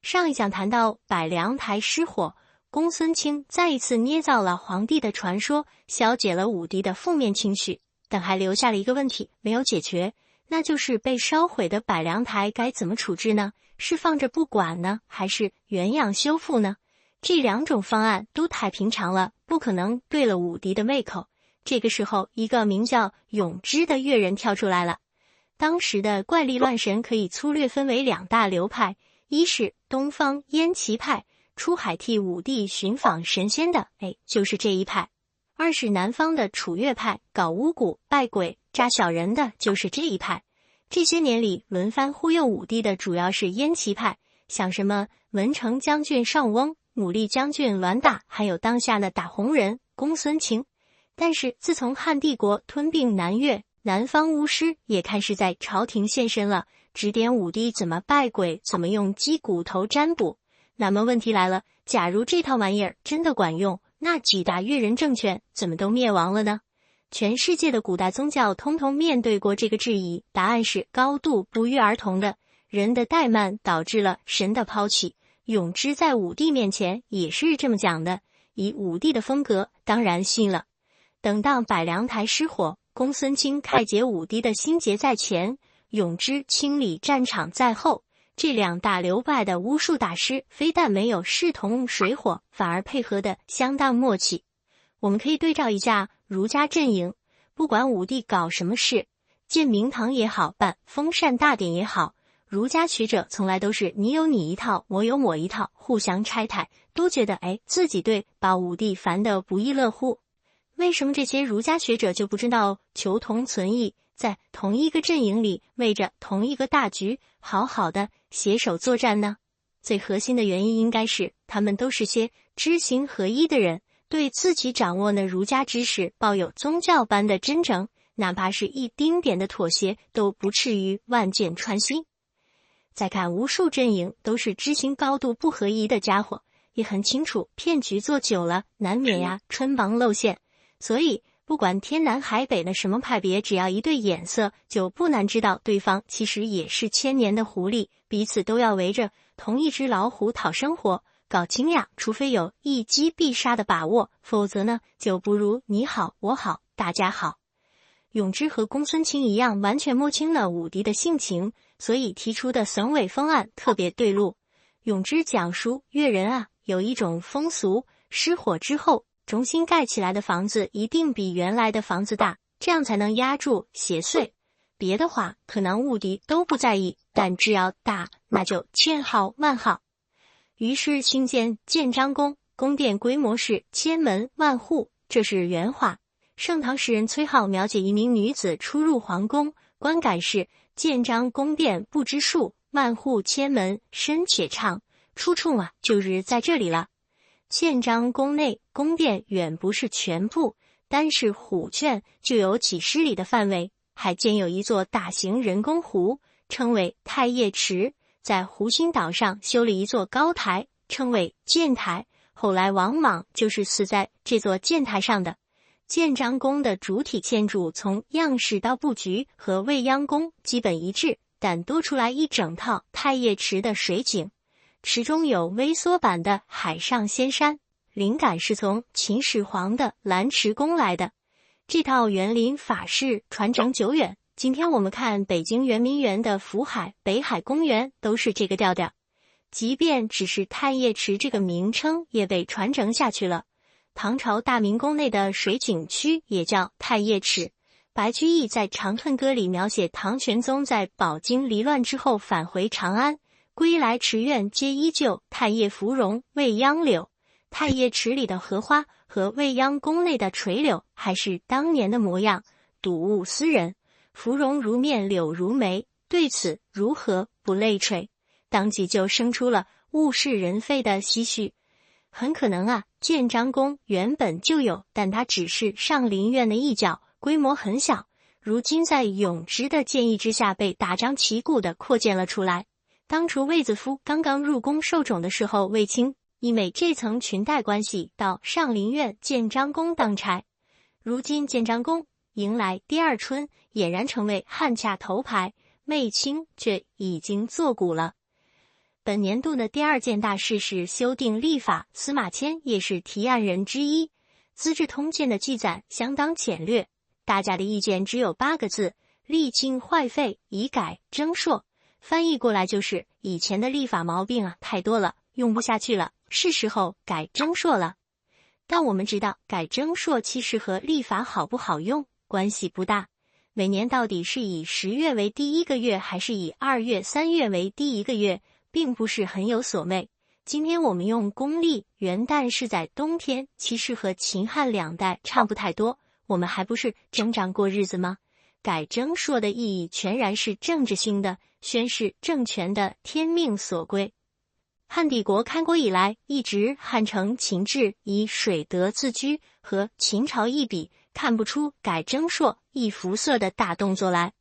上一讲谈到百梁台失火，公孙卿再一次捏造了皇帝的传说，消解了武帝的负面情绪，但还留下了一个问题没有解决，那就是被烧毁的百梁台该怎么处置呢？是放着不管呢，还是原样修复呢？这两种方案都太平常了，不可能对了武帝的胃口。这个时候，一个名叫永之的乐人跳出来了。当时的怪力乱神可以粗略分为两大流派，一是东方燕齐派，出海替武帝寻访神仙的，就是这一派；二是南方的楚乐派，搞巫蛊、拜鬼、扎小人的，就是这一派。这些年里，轮番忽悠武帝的主要是燕齐派，像什么文成将军尚翁、武力将军栾大，还有当下的打红人公孙卿。但是自从汉帝国吞并南越，南方巫师也开始在朝廷现身了，指点武帝怎么拜鬼，怎么用鸡骨头占卜。那么问题来了，假如这套玩意儿真的管用，那几大越人政权怎么都灭亡了呢？全世界的古代宗教通通面对过这个质疑，答案是高度不约而同的。人的怠慢导致了神的抛弃，永之在武帝面前也是这么讲的，以武帝的风格当然信了。等到百梁台失火，公孙卿开解武帝的心结在前，永之清理战场在后，这两大流派的巫术大师非但没有势同水火，反而配合的相当默契。我们可以对照一下儒家阵营，不管武帝搞什么事，建明堂也好，办封禅大典也好，儒家学者从来都是你有你一套，我有我一套，互相拆台，都觉得自己对，把武帝烦得不亦乐乎。为什么这些儒家学者就不知道求同存异，在同一个阵营里为着同一个大局好好的携手作战呢？最核心的原因应该是他们都是些知行合一的人，对自己掌握的儒家知识抱有宗教般的真诚，哪怕是一丁点的妥协都不至于万箭穿心。再看无数阵营都是知行高度不合一的家伙，也很清楚骗局做久了难免春芒露馅，所以不管天南海北的什么派别，只要一对眼色，就不难知道对方其实也是千年的狐狸，彼此都要围着同一只老虎讨生活，搞清呀，除非有一击必杀的把握，否则呢，就不如你好我好大家好。永之和公孙卿一样，完全摸清了武帝的性情，所以提出的损尾方案特别对路。永之讲述越人有一种风俗，失火之后重新盖起来的房子一定比原来的房子大，这样才能压住邪祟。别的话可能武帝都不在意，但只要大，那就千号万号。于是兴建建章宫，宫殿规模是千门万户，这是原话。盛唐诗人崔颢描写一名女子出入皇宫，观感是建章宫殿不知数，万户千门深且畅，出处就是在这里了。建章宫内宫殿远不是全部，单是虎圈就有几十里的范围，还建有一座大型人工湖，称为太液池，在湖心岛上修了一座高台，称为建台，后来王莽就是死在这座建台上的。建章宫的主体建筑从样式到布局和未央宫基本一致，但多出来一整套太液池的水景，池中有微缩版的海上仙山，灵感是从秦始皇的蓝池宫来的。这套园林法式传承久远，今天我们看北京圆明园的福海、北海公园都是这个调调。即便只是太液池这个名称也被传承下去了。唐朝大明宫内的水景区也叫太液池。白居易在《长恨歌》里描写唐玄宗在饱经离乱之后返回长安，归来池院皆依旧，太液芙蓉未央柳。太液池里的荷花和未央宫内的垂柳还是当年的模样，睹物思人，芙蓉如面柳如眉，对此如何不泪垂？当即就生出了物是人非的唏嘘。很可能建章宫原本就有，但它只是上林苑的一角，规模很小，如今在永之的建议之下被大张旗鼓地扩建了出来。当初卫子夫刚刚入宫受宠的时候，卫青因为这层裙带关系到上林苑建章宫当差，如今建章宫迎来第二春，俨然成为汉洽头牌，卫青却已经作古了。本年度的第2件大事是修订历法，司马迁也是提案人之一。《资治通鉴》的记载相当简略，大家的意见只有8个字：历清坏废，以改征硕。翻译过来就是以前的历法毛病太多了，用不下去了，是时候改征硕了。但我们知道，改征硕其实和历法好不好用关系不大。每年到底是以10月为第1个月，还是以2月、3月为第1个月，并不是很有所谓。今天我们用公历，元旦是在冬天，其实和秦汉2代差不太多，我们还不是正常过日子吗？改征硕的意义全然是政治性的，宣示政权的天命所归。汉帝国开国以来，一直汉承秦制，以水德自居，和秦朝一比，看不出改征硕一服色的大动作来。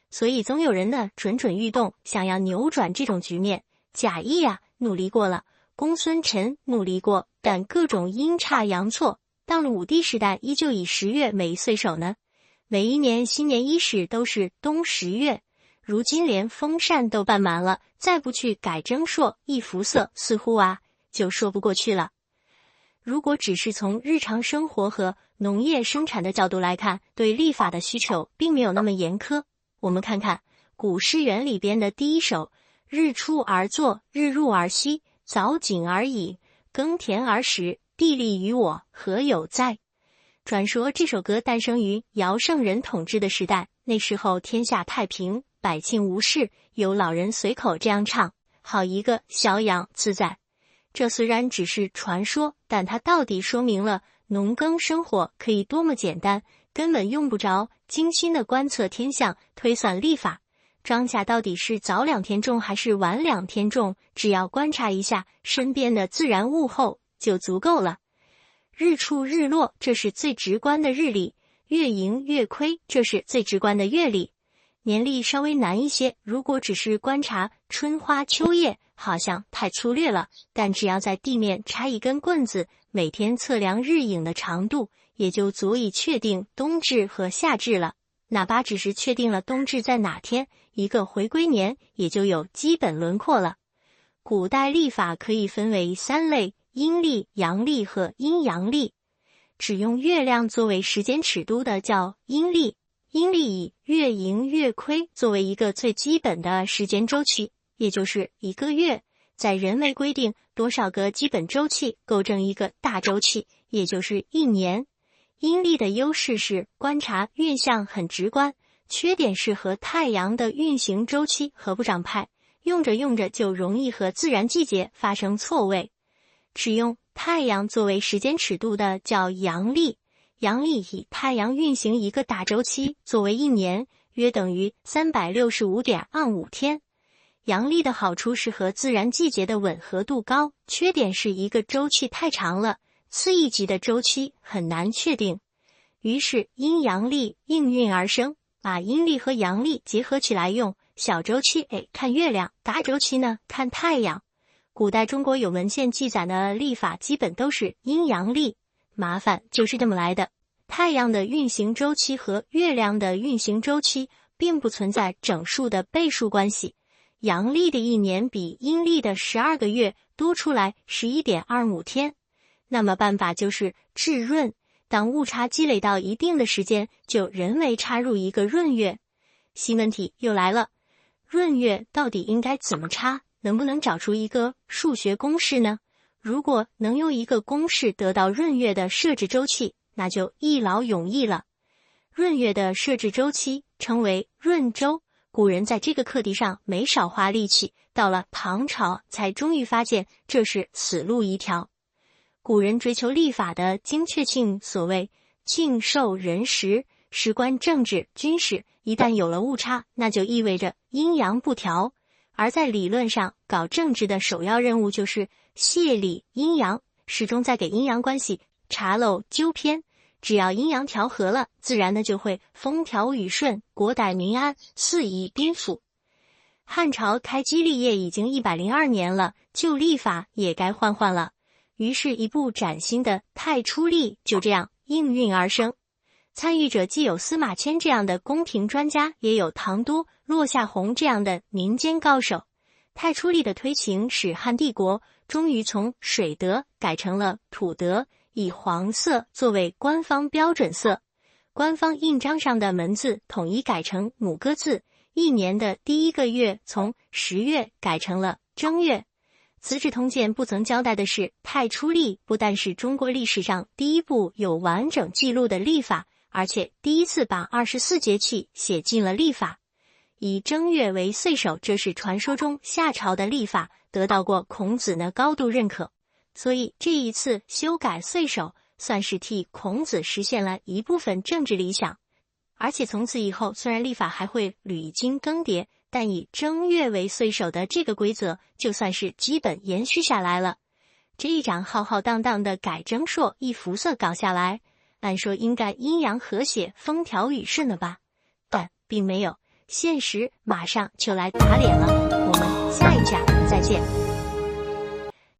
所以总有人呢蠢蠢欲动，想要扭转这种局面。贾谊努力过了，公孙琛努力过，但各种阴差阳错，到了武帝时代依旧以10月为岁首呢。每一年新年伊始都是冬10月，如今连风扇都办满了，再不去改征硕一服色，似乎就说不过去了。如果只是从日常生活和农业生产的角度来看，对历法的需求并没有那么严苛。我们看看古诗源里边的第1首：日出而作，日入而息，早井而饮，耕田而食，地利与我何有哉？传说这首歌诞生于尧圣人统治的时代，那时候天下太平，百姓无事，有老人随口这样唱，好一个逍遥自在。这虽然只是传说，但它到底说明了农耕生活可以多么简单，根本用不着精心的观测天象，推算历法。庄稼到底是早2天种还是晚2天种，只要观察一下身边的自然物候就足够了。日出日落，这是最直观的日历；月盈月亏，这是最直观的月历。年历稍微难一些，如果只是观察春花秋叶，好像太粗略了，但只要在地面插一根棍子，每天测量日影的长度，也就足以确定冬至和夏至了。哪怕只是确定了冬至在哪天，一个回归年也就有基本轮廓了。古代历法可以分为3类：阴历、阳历和阴阳历。只用月亮作为时间尺度的叫阴历，阴历以月盈月亏作为一个最基本的时间周期，也就是1个月，在人为规定多少个基本周期构成一个大周期，也就是1年。阴历的优势是观察运象很直观，缺点是和太阳的运行周期合不上派，用着用着就容易和自然季节发生错位。只用太阳作为时间尺度的叫阳历，阳历以太阳运行一个大周期作为1年，约等于365.25天。阳历的好处是和自然季节的吻合度高，缺点是一个周期太长了，次一级的周期很难确定。于是阴阳历应运而生，把阴历和阳历结合起来用，小周期看月亮，大周期呢看太阳。古代中国有文献记载的历法基本都是阴阳历，麻烦就是这么来的。太阳的运行周期和月亮的运行周期并不存在整数的倍数关系，阳历的1年比阴历的12个月多出来 11.25 天。那么办法就是置闰，当误差积累到一定的时间，就人为插入一个闰月。新问题又来了，闰月到底应该怎么插？能不能找出一个数学公式呢？如果能用一个公式得到闰月的设置周期，那就一劳永逸了。闰月的设置周期称为闰周，古人在这个课题上没少花力气，到了唐朝才终于发现这是死路一条。古人追求历法的精确性，所谓敬受人时，事关政治军事，一旦有了误差，那就意味着阴阳不调。而在理论上，搞政治的首要任务就是泄理阴阳，始终在给阴阳关系查漏纠偏。只要阴阳调和了，自然的就会风调雨顺，国泰民安，四夷宾服。汉朝开基立业已经102年了，旧历法也该换换了。于是一部崭新的太初历就这样应运而生。参与者既有司马迁这样的宫廷专家，也有唐都、落下闳这样的民间高手。太初历的推行使汉帝国终于从水德改成了土德，以黄色作为官方标准色。官方印章上的门字统一改成母鸽字，一年的第一个月从10月改成了正月。资治通鉴不曾交代的是，太初历不但是中国历史上第一部有完整记录的历法，而且第一次把24节气写进了历法。以正月为岁首，这是传说中夏朝的历法，得到过孔子的高度认可。所以这一次修改岁首，算是替孔子实现了一部分政治理想。而且从此以后，虽然历法还会屡经更迭，但以正月为岁首的这个规则就算是基本延续下来了。这一场浩浩荡荡的改正朔一服色搞下来，按说应该阴阳和谐、风调雨顺了吧？但并没有，现实马上就来打脸了。我们下一讲再见。